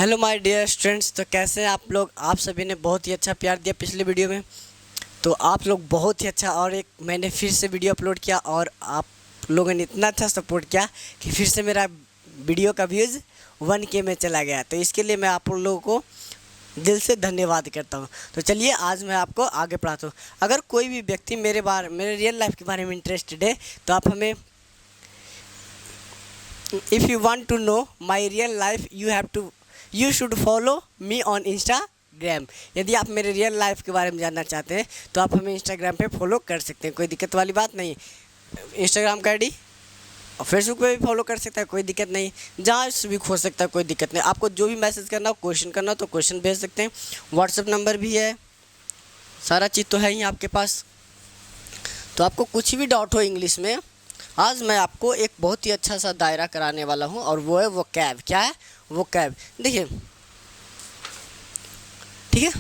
Hello my dear students. तो कैसे हैं आप लोग? आप सभी ने बहुत ही अच्छा प्यार दिया पिछले वीडियो में, तो आप लोग बहुत ही अच्छा। और एक मैंने फिर से वीडियो अपलोड किया और आप लोगों ने इतना अच्छा सपोर्ट किया कि फिर से मेरा वीडियो का व्यूज़ 1K में चला गया। तो इसके लिए मैं आप लोगों को दिल से धन्यवाद करता हूँ। तो चलिए आज मैं आपको आगे पढ़ाता हूँ। अगर कोई भी व्यक्ति मेरे रियल लाइफ के बारे में इंटरेस्टेड है तो आप हमें, if you want to know my real life you should follow me on Instagram। यदि आप मेरे रियल लाइफ के बारे में जानना चाहते हैं तो आप हमें इंस्टाग्राम पे फॉलो कर सकते हैं, कोई दिक्कत वाली बात नहीं। इंस्टाग्राम का आईडी और फेसबुक पे भी फॉलो कर सकता है, कोई दिक्कत नहीं। जहाँ से भी खोज सकता है, कोई दिक्कत नहीं। आपको जो भी मैसेज करना हो, क्वेश्चन करना हो तो क्वेश्चन भेज सकते हैं। व्हाट्सएप नंबर भी है, सारा चीज़ तो है ही आपके पास। तो आपको कुछ भी डाउट हो इंग्लिश में, आज मैं आपको एक बहुत ही अच्छा सा दायरा कराने वाला हूँ और वो है वोकैब। क्या है? वोकैब। देखिए, ठीक है,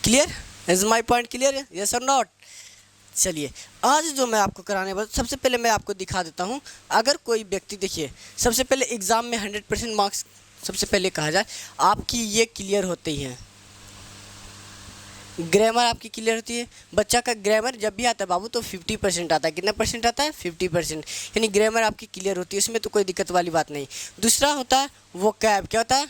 clear? Is my point clear? Yes और नॉट? चलिए आज जो मैं आपको कराने वाला, सबसे पहले मैं आपको दिखा देता हूँ। अगर कोई व्यक्ति, देखिए सबसे पहले एग्ज़ाम में 100% मार्क्स सबसे पहले कहा जाए आपकी ये क्लियर होते ही हैं। ग्रामर आपकी क्लियर होती है। बच्चा का ग्रामर जब भी आता है बाबू तो 50% आता है। कितना परसेंट आता है? 50%। यानी ग्रामर आपकी क्लियर होती है, इसमें तो कोई दिक्कत वाली बात नहीं। दूसरा होता है वोकैब। क्या होता है?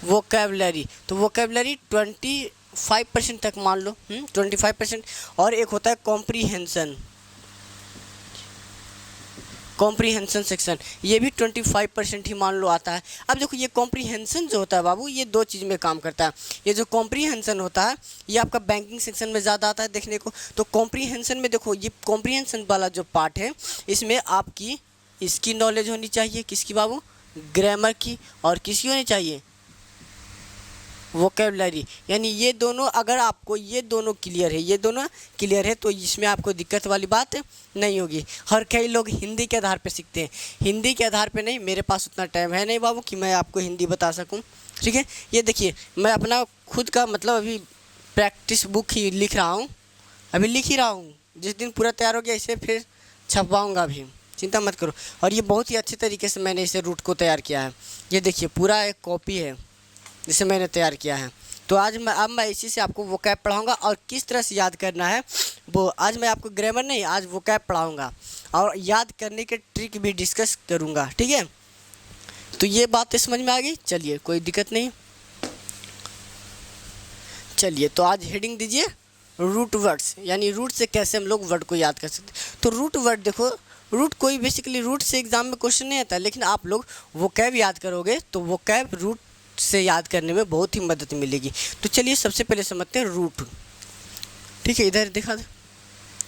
वोकैबलरी। तो वोकैबलरी 25% तक मान लो, 25%। और एक होता है कॉम्प्रीहेंशन, कॉम्प्रीहेंशन सेक्शन, ये भी 25% ही मान लो आता है। अब देखो ये कॉम्प्रीहेंशन जो होता है बाबू, ये दो चीज़ में काम करता है। ये जो कॉम्प्रीहेंशन होता है ये आपका बैंकिंग सेक्शन में ज़्यादा आता है देखने को। तो कॉम्प्रीहेंशन में देखो, ये कॉम्प्रीहेंशन वाला जो पार्ट है इसमें आपकी इसकी नॉलेज होनी चाहिए। किसकी बाबू? ग्रामर की। और किसकी होनी चाहिए? वोकेबलरी। यानी ये दोनों, अगर आपको ये दोनों क्लियर है, ये दोनों क्लियर है तो इसमें आपको दिक्कत वाली बात नहीं होगी। हर कई लोग हिंदी के आधार पे सीखते हैं, हिंदी के आधार पे नहीं। मेरे पास उतना टाइम है नहीं बाबू कि मैं आपको हिंदी बता सकूं, ठीक है। ये देखिए मैं अपना खुद का मतलब अभी प्रैक्टिस बुक ही लिख रहा हूँ, अभी लिख ही रहा हूँ। जिस दिन पूरा तैयार हो गया इसे फिर छपवाऊँगा भी, चिंता मत करो। और ये बहुत ही अच्छे तरीके से मैंने इसे रूट को तैयार किया है। ये देखिए पूरा एक कॉपी है जिसे मैंने तैयार किया है। तो आज मैं इसी से आपको वोकैब पढ़ाऊंगा और किस तरह से याद करना है वो। आज मैं आपको ग्रामर नहीं, आज वोकैब पढ़ाऊंगा और याद करने के ट्रिक भी डिस्कस करूंगा, ठीक है। तो ये बातें समझ में आ गई? चलिए कोई दिक्कत नहीं। चलिए तो आज हेडिंग दीजिए रूट वर्ड्स, यानी रूट से कैसे हम लोग वर्ड को याद कर सकते। तो रूट वर्ड देखो, रूट कोई बेसिकली रूट से एग्जाम में क्वेश्चन नहीं आता, लेकिन आप लोग वोकैब याद करोगे तो वोकैब रूट से याद करने में बहुत ही मदद मिलेगी। तो चलिए सबसे पहले समझते हैं रूट, ठीक है। इधर दिखा दे,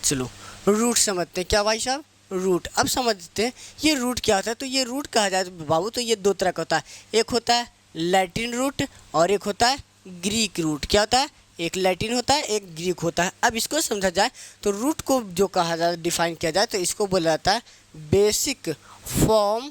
चलो रूट समझते हैं। क्या भाई साहब? रूट। अब समझते हैं ये रूट क्या होता है। तो ये रूट कहा जाए तो बाबू तो ये दो तरह का होता है, एक होता है लैटिन रूट और एक होता है ग्रीक रूट। क्या होता है? एक लैटिन होता है, एक ग्रीक होता है। अब इसको समझा जाए तो रूट को जो कहा जाए, डिफाइन किया जाए तो इसको बोला जाता है basic form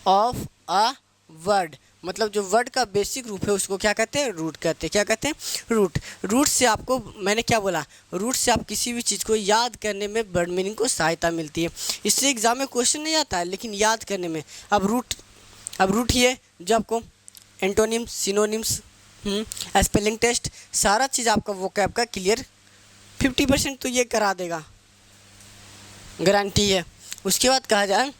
of a word. मतलब जो वर्ड का बेसिक रूप है उसको क्या कहते हैं? रूट कहते हैं। क्या कहते हैं? रूट। रूट से आपको, मैंने क्या बोला, रूट से आप किसी भी चीज़ को याद करने में वर्ड मीनिंग को सहायता मिलती है। इससे एग्जाम में क्वेश्चन नहीं आता है लेकिन याद करने में। अब रूट ही है जो आपको एंटोनिम्स, सिनोनिम्स, स्पेलिंग टेस्ट, सारा चीज़ आपका वोकैब का क्लियर 50% तो ये करा देगा, गारंटी है। उसके बाद कहा जाए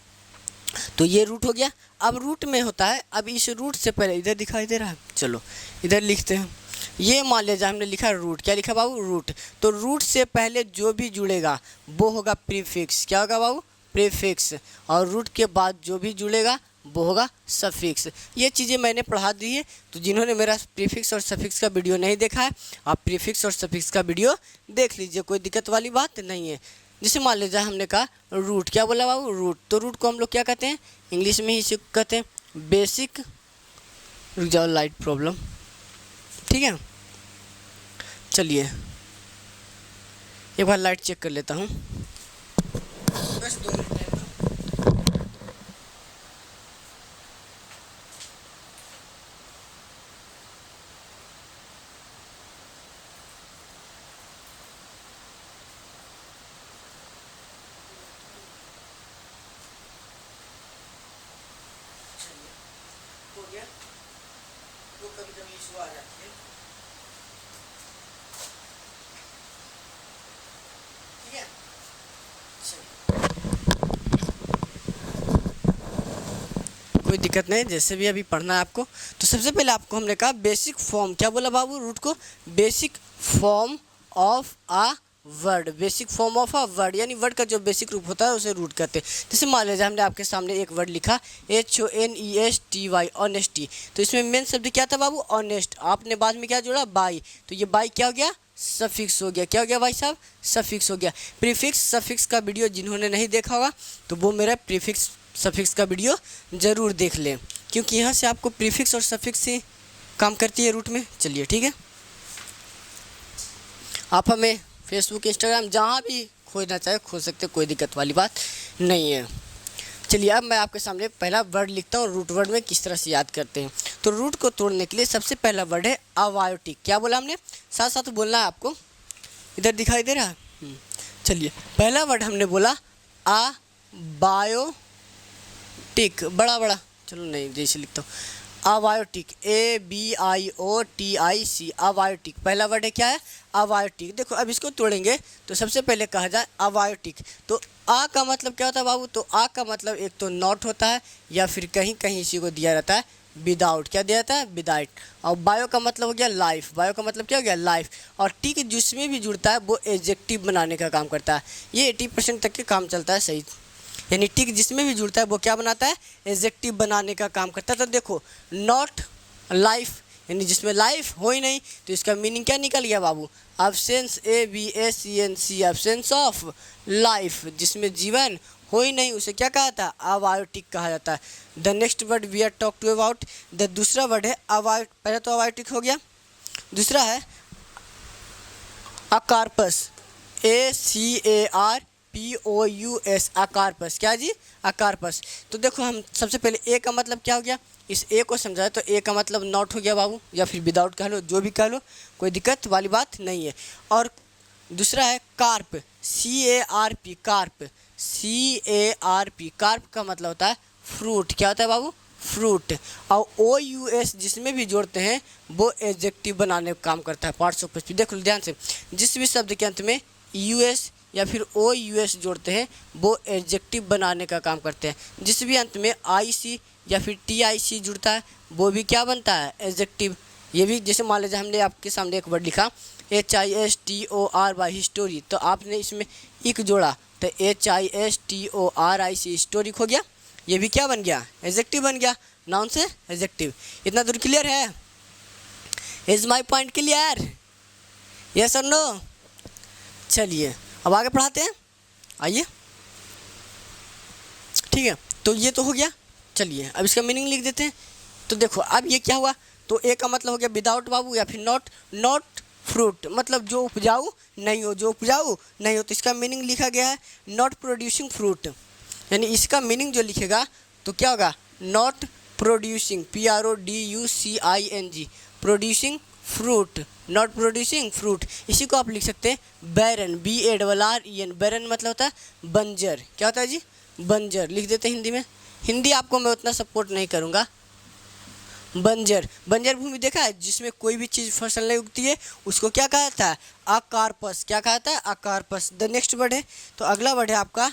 तो ये रूट हो गया। अब रूट में होता है, अब इस रूट से पहले इधर दिखाई दे रहा है, चलो इधर लिखते हैं। ये मान लीजिए हमने लिखा रूट। क्या लिखा बाबू? रूट। तो रूट से पहले जो भी जुड़ेगा वो होगा प्रीफिक्स। क्या होगा बाबू? प्रीफिक्स। और रूट के बाद जो भी जुड़ेगा वो होगा सफिक्स। ये चीज़ें मैंने पढ़ा दी है। तो जिन्होंने मेरा प्रीफिक्स और सफिक्स का वीडियो नहीं देखा है, आप प्रीफिक्स और सफिक्स का वीडियो देख लीजिए, कोई दिक्कत वाली बात नहीं है। जैसे मान लीजिए हमने कहा रूट, क्या बोला बाबू? रूट। तो रूट को हम लोग क्या कहते हैं? इंग्लिश में ही इसे कहते हैं बेसिक, रुक जाओ लाइट प्रॉब्लम, ठीक है। चलिए एक बार लाइट चेक कर लेता हूँ, बस 2 मिनट। गया तो कभी कभी इशू आ जाती है। ठीक है, कोई दिक्कत नहीं, जैसे भी अभी पढ़ना है आपको। तो सबसे पहले आपको हमने कहा बेसिक फॉर्म, क्या बोला बाबू रूट को, basic form of a word, basic form of a word, यानी वर्ड का जो बेसिक रूप होता है उसे रूट कहते हैं। जैसे मान लीजिए हमने आपके सामने एक वर्ड लिखा HONESTY, ऑनेस्टी, तो इसमें मेन शब्द क्या था बाबू, ऑनेस्ट। आपने बाद में क्या जोड़ा, बाई, तो ये बाई क्या हो गया, सफिक्स हो गया। क्या हो गया भाई साहब, सफिक्स हो गया। प्रीफिक्स सफिक्स का वीडियो जिन्होंने नहीं देखा होगा तो वो मेरा प्रीफिक्स सफिक्स का वीडियो ज़रूर देख लें, क्योंकि यहाँ से आपको प्रीफिक्स और सफिक्स से काम करती है रूट में। चलिए ठीक है, आप हमें फेसबुक इंस्टाग्राम जहाँ भी खोजना चाहे खोज सकते, कोई दिक्कत वाली बात नहीं है। चलिए अब मैं आपके सामने पहला वर्ड लिखता हूँ, रूट वर्ड में किस तरह से याद करते हैं। तो रूट को तोड़ने के लिए सबसे पहला वर्ड है अबायोटिक। क्या बोला हमने, साथ साथ बोलना है आपको, इधर दिखाई दे रहा है। चलिए पहला वर्ड हमने बोला अबायोटिक, बड़ा बड़ा, चलो नहीं जैसे लिखता हूँ, अबायोटिक, ABIOTIC, अबायोटिक पहला वर्ड है। क्या है, अबायोटिक। देखो अब इसको तोड़ेंगे तो सबसे पहले कहा जाए अबायोटिक, तो आ का मतलब क्या होता है बाबू, तो आ का मतलब एक तो नॉट होता है, या फिर कहीं कहीं इसी को दिया रहता है विदाउट, क्या दिया जाता है, विदाउट। और बायो का मतलब हो गया लाइफ, बायो का मतलब क्या हो गया, लाइफ। और टिक जिसमें भी जुड़ता है वो एडजेक्टिव बनाने का काम करता है। ये 80% तक के काम चलता है सही, यानी टिक जिसमें भी जुड़ता है वो क्या बनाता है, एडजेक्टिव बनाने का काम करता है। तो देखो नॉट लाइफ, यानी जिसमें लाइफ हो ही नहीं, तो इसका मीनिंग क्या निकल गया बाबू, absence, ABSENC, absence of life, जिसमें जीवन हो ही नहीं उसे क्या कहा जाता है, अबायोटिक कहा जाता है। The next word we are talk to about, the दूसरा वर्ड है अबायो, पहले तो अबायोटिक हो गया, दूसरा है अकार्पस, ACARPOUS, अकार्पस। क्या जी, अकार्पस। तो देखो हम सबसे पहले ए का मतलब क्या हो गया, इस ए को समझाए तो ए का मतलब नॉट हो गया बाबू, या फिर विदाउट कह लो, जो भी कह लो, कोई दिक्कत वाली बात नहीं है। और दूसरा है carp, CARP, carp, CARP, carp का मतलब होता है फ्रूट। क्या होता है बाबू, फ्रूट। और OUS जिसमें भी जोड़ते हैं वो एडजेक्टिव बनाने का काम करता है, पार्ट्स ऑफ स्पीच। देखो ध्यान से, जिस भी शब्द के अंत में US या फिर OUS जोड़ते हैं वो एडजेक्टिव बनाने का काम करते हैं। जिस भी अंत में IC या फिर TIC जुड़ता है वो भी क्या बनता है, एडजेक्टिव। ये भी जैसे मान लीजिए हमने आपके सामने एक वर्ड लिखा HISTORY, हिस्टोरी, तो आपने इसमें इक जोड़ा तो HISTORIC, हिस्टोरिक हो गया। ये भी क्या बन गया, एडजेक्टिव बन गया, नाउन से एडजेक्टिव। इतना दूर क्लियर है, is my point clear, yes और नो। चलिए अब आगे पढ़ाते हैं, आइए। ठीक है, तो ये तो हो गया। चलिए अब इसका मीनिंग लिख देते हैं। तो देखो अब ये क्या हुआ, तो ए का मतलब हो गया विदाउट बाबू, या फिर नॉट, नॉट फ्रूट मतलब जो उपजाऊ नहीं हो, जो उपजाऊ नहीं हो। तो इसका मीनिंग लिखा गया है नॉट प्रोड्यूसिंग फ्रूट, यानी इसका मीनिंग जो लिखेगा तो क्या होगा, not producing, PRODUCING, producing fruit, not producing fruit. इसी को आप लिख सकते हैं बैरन, BARREN, बैरन मतलब होता है बंजर। क्या होता है जी, बंजर। लिख देते हैं हिंदी में, हिंदी आपको मैं उतना सपोर्ट नहीं करूँगा। बंजर, बंजर भूमि देखा है जिसमें कोई भी चीज़ फसल नहीं उगती है, उसको क्या कहा जाता है, अकार्पस। क्या कहा जाता है, अकार्पस। द नेक्स्ट वर्ड है, तो अगला वर्ड है आपका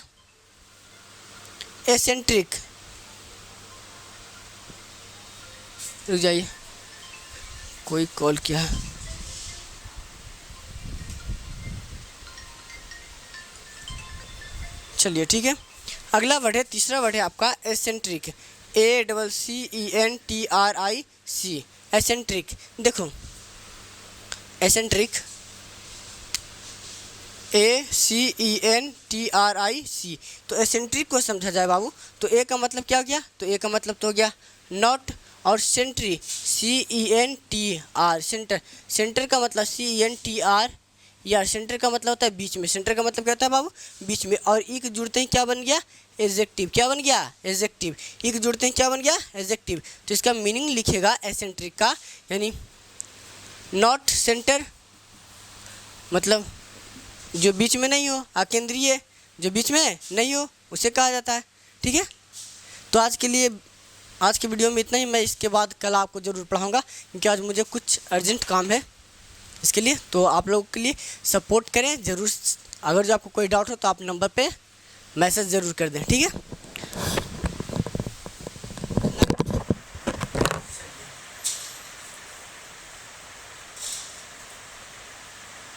एसेंट्रिक। रुक जाइए, कोई कॉल किया है। चलिए ठीक है, अगला वर्ड है, तीसरा वर्ड है आपका एसेंट्रिक, ACCENTRIC, एसेंट्रिक। देखो एसेंट्रिक, ACENTRIC, तो एसेंट्रिक को समझा जाए बाबू तो ए का मतलब क्या हो गया, तो ए का मतलब तो हो गया नॉट, और सेंट्री, CENTR, सेंटर, सेंटर का मतलब CENTR, यार सेंटर का मतलब होता है बीच में। सेंटर का मतलब क्या होता है बाबू, बीच में। और ई के जुड़ते ही क्या बन गया, एडजेक्टिव। क्या बन गया, एडजेक्टिव। ई के जुड़ते ही क्या बन गया, एडजेक्टिव। तो इसका मीनिंग लिखेगा एसेंट्रिक का, यानी नॉट सेंटर मतलब जो बीच में नहीं हो, अकेंद्रीय जो बीच में नहीं हो उसे कहा जाता है। ठीक है, तो आज के लिए आज की वीडियो में इतना ही। मैं इसके बाद कल आपको ज़रूर पढ़ाऊँगा, क्योंकि आज मुझे कुछ अर्जेंट काम है इसके लिए। तो आप लोगों के लिए सपोर्ट करें ज़रूर। अगर जो आपको कोई डाउट हो तो आप नंबर पे मैसेज ज़रूर कर दें, ठीक है।